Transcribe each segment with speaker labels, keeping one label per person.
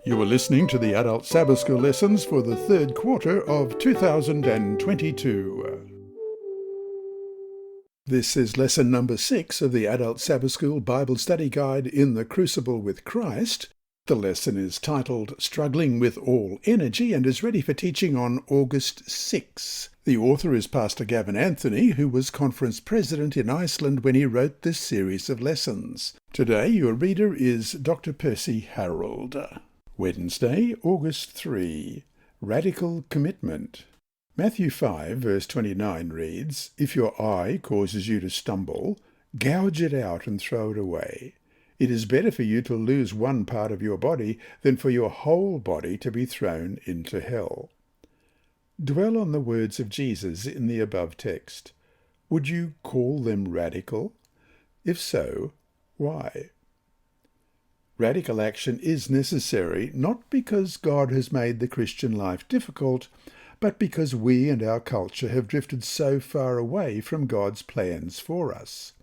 Speaker 1: You are listening to the Adult Sabbath School lessons for the third quarter of 2022. This is lesson number 6 of the Adult Sabbath School Bible Study Guide in the Crucible with Christ. The lesson is titled Struggling with All Energy and is ready for teaching on August 6. The author is Pastor Gavin Anthony, who was conference president in Iceland when he wrote this series of lessons. Today your reader is Dr. Percy Harrold. Wednesday, August 3. Radical Commitment. Matthew 5, verse 29 reads, "If your eye causes you to stumble, gouge it out and throw it away. It is better for you to lose one part of your body than for your whole body to be thrown into hell." Dwell on the words of Jesus in the above text. Would you call them radical? If so, why? Radical action is necessary, not because God has made the Christian life difficult, but because we and our culture have drifted so far away from God's plans for us.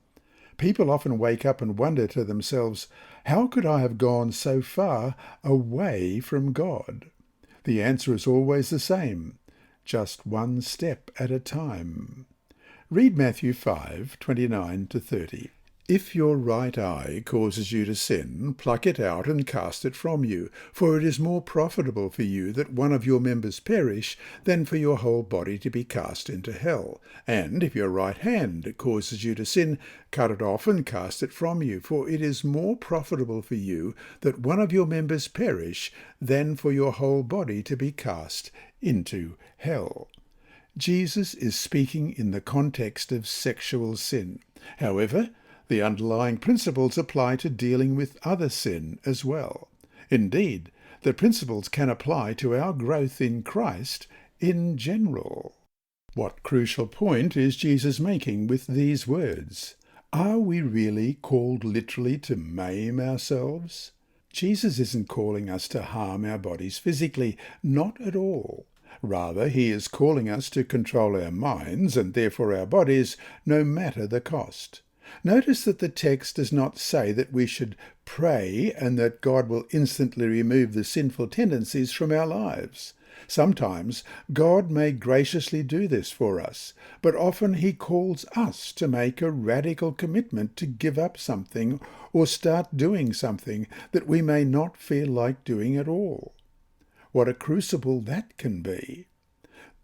Speaker 1: People often wake up and wonder to themselves, how could I have gone so far away from God? The answer is always the same, just one step at a time. Read Matthew 5, 29-30. "If your right eye causes you to sin, pluck it out and cast it from you, for it is more profitable for you that one of your members perish than for your whole body to be cast into hell. And if your right hand causes you to sin, cut it off and cast it from you, for it is more profitable for you that one of your members perish than for your whole body to be cast into hell." Jesus is speaking in the context of sexual sin. However, the underlying principles apply to dealing with other sin as well. Indeed, the principles can apply to our growth in Christ in general. What crucial point is Jesus making with these words? Are we really called literally to maim ourselves? Jesus isn't calling us to harm our bodies physically, not at all. Rather, he is calling us to control our minds and therefore our bodies, no matter the cost. Notice that the text does not say that we should pray and that God will instantly remove the sinful tendencies from our lives. Sometimes God may graciously do this for us, but often he calls us to make a radical commitment to give up something or start doing something that we may not feel like doing at all. What a crucible that can be!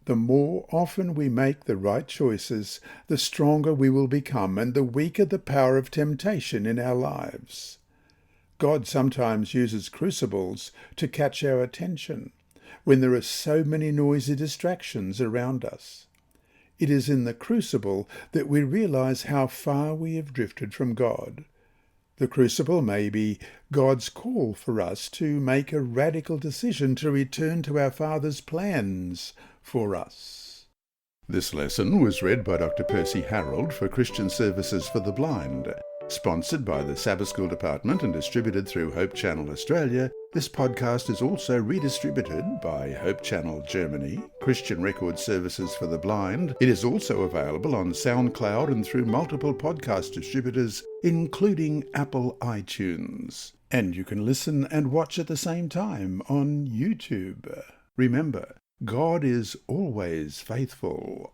Speaker 1: The more often we make the right choices, the stronger we will become and the weaker the power of temptation in our lives. God sometimes uses crucibles to catch our attention when there are so many noisy distractions around us. It is in the crucible that we realize how far we have drifted from God. The crucible may be God's call for us to make a radical decision to return to our Father's plans for us. This lesson was read by Dr. Percy Harrold for Christian Services for the Blind. Sponsored by the Sabbath School Department and distributed through Hope Channel Australia, this podcast is also redistributed by Hope Channel Germany, Christian Record Services for the Blind. It is also available on SoundCloud and through multiple podcast distributors, including Apple iTunes. And you can listen and watch at the same time on YouTube. Remember, God is always faithful.